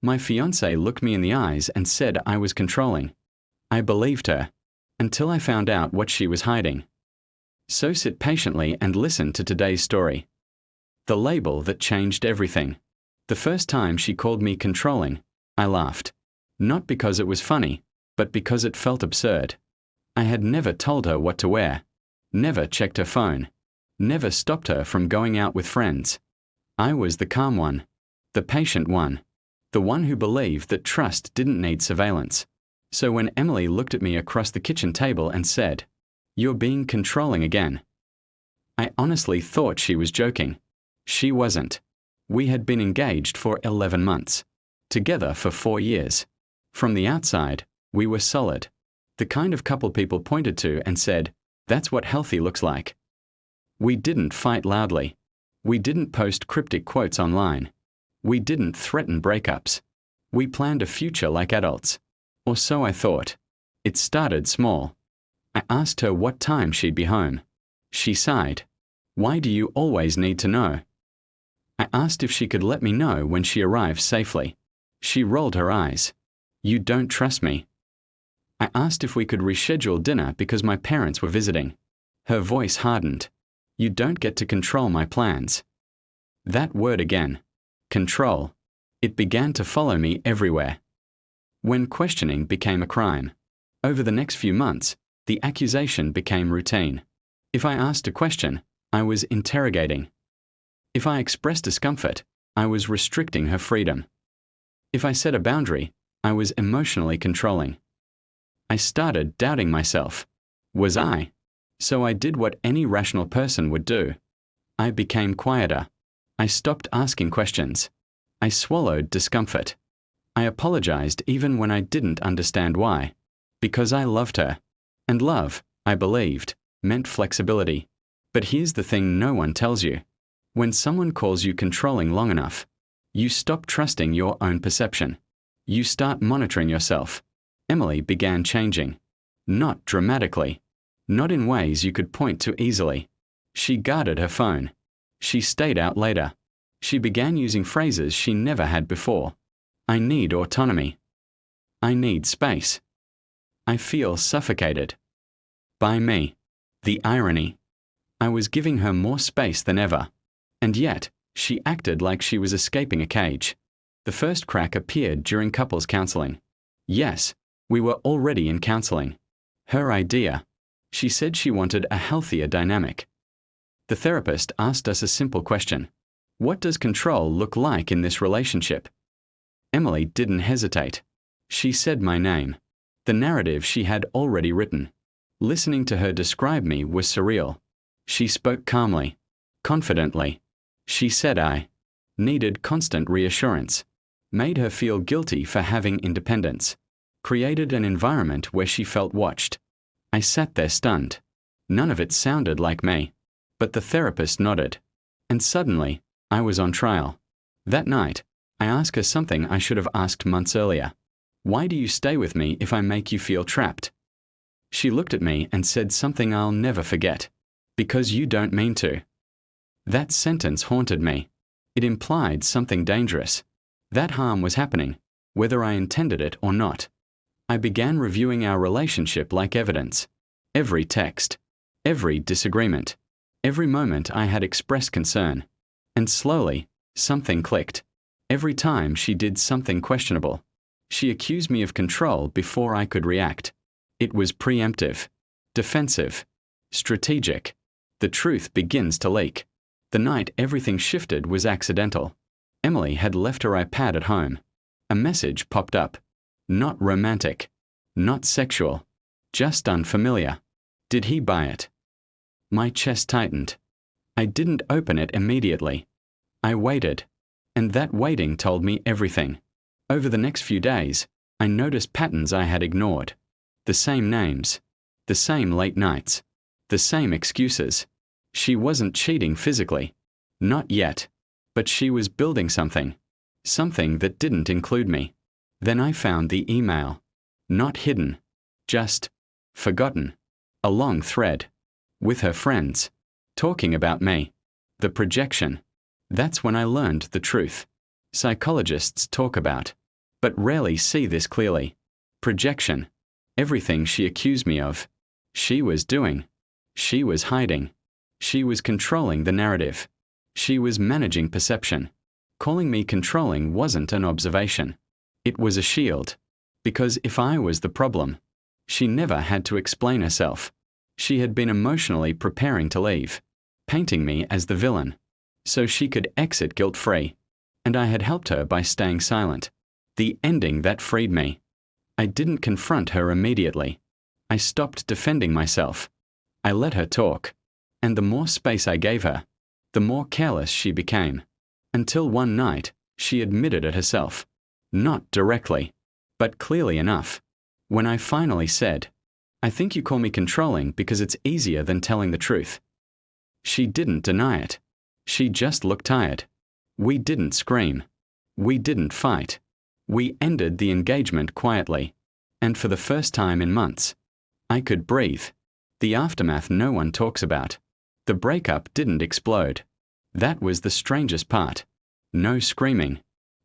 My fiancée looked me in the eyes and said I was controlling. I believed her, until I found out what she was hiding. So sit patiently and listen to today's story. The label that changed everything. The first time she called me controlling, I laughed. Not because it was funny, but because it felt absurd. I had never told her what to wear, never checked her phone, never stopped her from going out with friends. I was the calm one, the patient one, the one who believed that trust didn't need surveillance. So when Emily looked at me across the kitchen table and said, "You're being controlling again," I honestly thought she was joking. She wasn't. We had been engaged for 11 months, together for 4 years. From the outside, we were solid. The kind of couple people pointed to and said, "That's what healthy looks like." We didn't fight loudly. We didn't post cryptic quotes online. We didn't threaten breakups. We planned a future like adults. Or so I thought. It started small. I asked her what time she'd be home. She sighed. "Why do you always need to know?" I asked if she could let me know when she arrived safely. She rolled her eyes. "You don't trust me." I asked if we could reschedule dinner because my parents were visiting. Her voice hardened. "You don't get to control my plans." That word again. Control. It began to follow me everywhere. When questioning became a crime. Over the next few months, the accusation became routine. If I asked a question, I was interrogating. If I expressed discomfort, I was restricting her freedom. If I set a boundary, I was emotionally controlling. I started doubting myself. Was I? So I did what any rational person would do. I became quieter. I stopped asking questions. I swallowed discomfort. I apologized even when I didn't understand why. Because I loved her. And love, I believed, meant flexibility. But here's the thing no one tells you. When someone calls you controlling long enough, you stop trusting your own perception. You start monitoring yourself. Emily began changing. Not dramatically. Not in ways you could point to easily. She guarded her phone. She stayed out later. She began using phrases she never had before. I need autonomy. I need space. I feel suffocated. By me. The irony. I was giving her more space than ever. And yet, she acted like she was escaping a cage. The first crack appeared during couples counseling. Yes, we were already in counseling. Her idea. She said she wanted a healthier dynamic. The therapist asked us a simple question. What does control look like in this relationship? Emily didn't hesitate. She said my name. The narrative she had already written. Listening to her describe me was surreal. She spoke calmly, confidently. She said I needed constant reassurance. Made her feel guilty for having independence. Created an environment where she felt watched. I sat there stunned. None of it sounded like me. But the therapist nodded. And suddenly, I was on trial. That night, I asked her something I should have asked months earlier. Why do you stay with me if I make you feel trapped? She looked at me and said something I'll never forget. Because you don't mean to. That sentence haunted me. It implied something dangerous. That harm was happening, whether I intended it or not. I began reviewing our relationship like evidence. Every text. Every disagreement. Every moment I had expressed concern. And slowly, something clicked. Every time she did something questionable, she accused me of control before I could react. It was preemptive, defensive, strategic. The truth begins to leak. The night everything shifted was accidental. Emily had left her iPad at home. A message popped up. Not romantic. Not sexual. Just unfamiliar. Did he buy it? My chest tightened. I didn't open it immediately. I waited. And that waiting told me everything. Over the next few days, I noticed patterns I had ignored. The same names. The same late nights. The same excuses. She wasn't cheating physically. Not yet. But she was building something. Something that didn't include me. Then I found the email. Not hidden. Just forgotten. A long thread. With her friends. Talking about me. The projection. That's when I learned the truth. Psychologists talk about but rarely see this clearly. Projection. Everything she accused me of. She was doing. She was hiding. She was controlling the narrative. She was managing perception. Calling me controlling wasn't an observation. It was a shield. Because if I was the problem, she never had to explain herself. She had been emotionally preparing to leave, painting me as the villain, so she could exit guilt-free. And I had helped her by staying silent. The ending that freed me. I didn't confront her immediately. I stopped defending myself. I let her talk. And the more space I gave her, the more careless she became. Until one night, she admitted it herself. Not directly, but clearly enough. When I finally said, "I think you call me controlling because it's easier than telling the truth." She didn't deny it. She just looked tired. We didn't scream. We didn't fight. We ended the engagement quietly. And for the first time in months, I could breathe. The aftermath no one talks about. The breakup didn't explode. That was the strangest part. No screaming.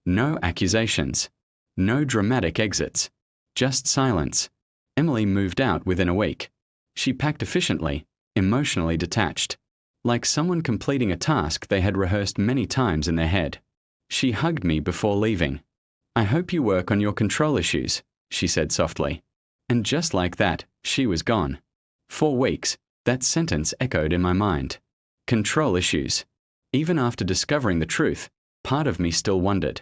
No accusations. No dramatic exits. Just silence. Emily moved out within a week. She packed efficiently, emotionally detached, like someone completing a task they had rehearsed many times in their head. She hugged me before leaving. "I hope you work on your control issues," she said softly. And just like that, she was gone. 4 weeks, that sentence echoed in my mind. Control issues. Even after discovering the truth, part of me still wondered,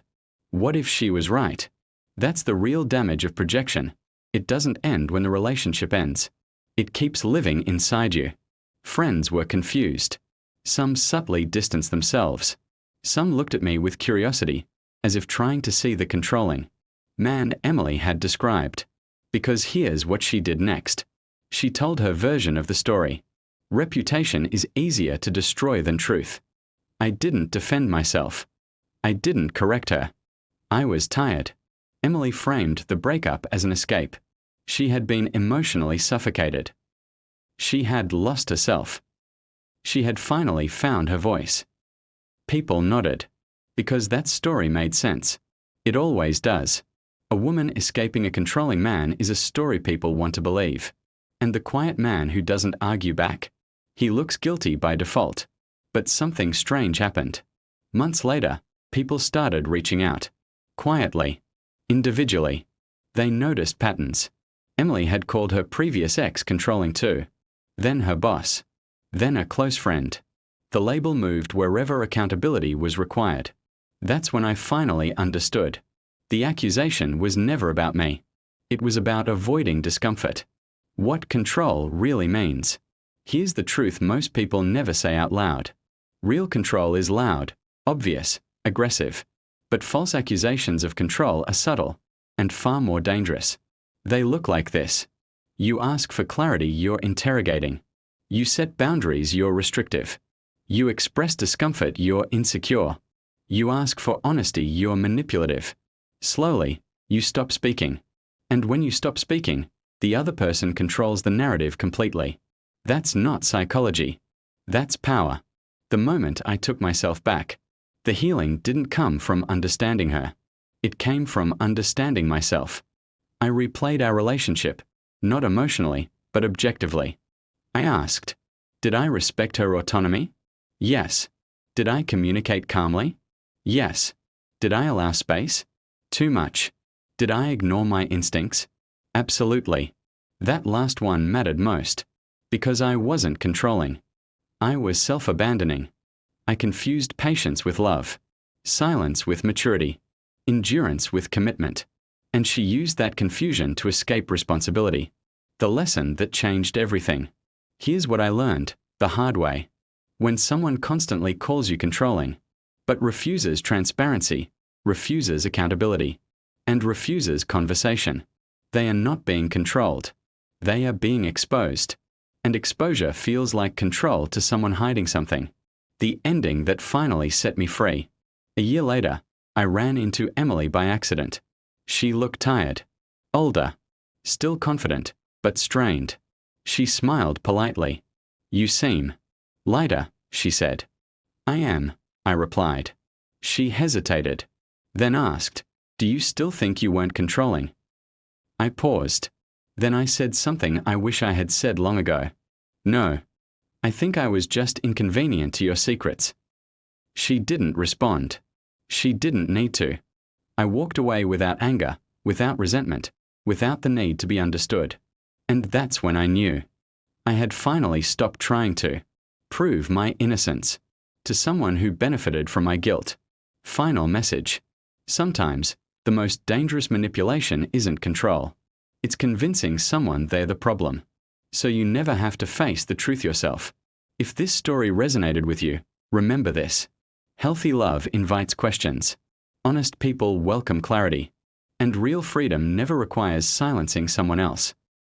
what if she was right? That's the real damage of projection. It doesn't end when the relationship ends. It keeps living inside you. Friends were confused. Some subtly distanced themselves. Some looked at me with curiosity, as if trying to see the controlling man Emily had described. Because here's what she did next. She told her version of the story. Reputation is easier to destroy than truth. I didn't defend myself. I didn't correct her. I was tired. Emily framed the breakup as an escape. She had been emotionally suffocated. She had lost herself. She had finally found her voice. People nodded, because that story made sense. It always does. A woman escaping a controlling man is a story people want to believe. And the quiet man who doesn't argue back, he looks guilty by default. But something strange happened. Months later, people started reaching out. Quietly. Individually. They noticed patterns. Emily had called her previous ex controlling too. Then her boss. Then a close friend. The label moved wherever accountability was required. That's when I finally understood. The accusation was never about me. It was about avoiding discomfort. What control really means. Here's the truth most people never say out loud. Real control is loud, obvious, aggressive. But false accusations of control are subtle and far more dangerous. They look like this. You ask for clarity, you're interrogating. You set boundaries, you're restrictive. You express discomfort, you're insecure. You ask for honesty, you're manipulative. Slowly, you stop speaking. And when you stop speaking, the other person controls the narrative completely. That's not psychology. That's power. The moment I took myself back, the healing didn't come from understanding her. It came from understanding myself. I replayed our relationship, not emotionally, but objectively. I asked, did I respect her autonomy? Yes. Did I communicate calmly? Yes. Did I allow space? Too much. Did I ignore my instincts? Absolutely. That last one mattered most, because I wasn't controlling. I was self-abandoning. I confused patience with love, silence with maturity, endurance with commitment. And she used that confusion to escape responsibility. The lesson that changed everything. Here's what I learned, the hard way. When someone constantly calls you controlling, but refuses transparency, refuses accountability, and refuses conversation, they are not being controlled. They are being exposed. And exposure feels like control to someone hiding something. The ending that finally set me free. A year later, I ran into Emily by accident. She looked tired, older, still confident, but strained. She smiled politely. You seem lighter, she said. I am, I replied. She hesitated, then asked, Do you still think you weren't controlling? I paused. Then I said something I wish I had said long ago. No. I think I was just inconvenient to your secrets. She didn't respond. She didn't need to. I walked away without anger, without resentment, without the need to be understood. And that's when I knew. I had finally stopped trying to prove my innocence to someone who benefited from my guilt. Final message. Sometimes, the most dangerous manipulation isn't control. It's convincing someone they're the problem. So you never have to face the truth yourself. If this story resonated with you, remember this. Healthy love invites questions. Honest people welcome clarity. And real freedom never requires silencing someone else.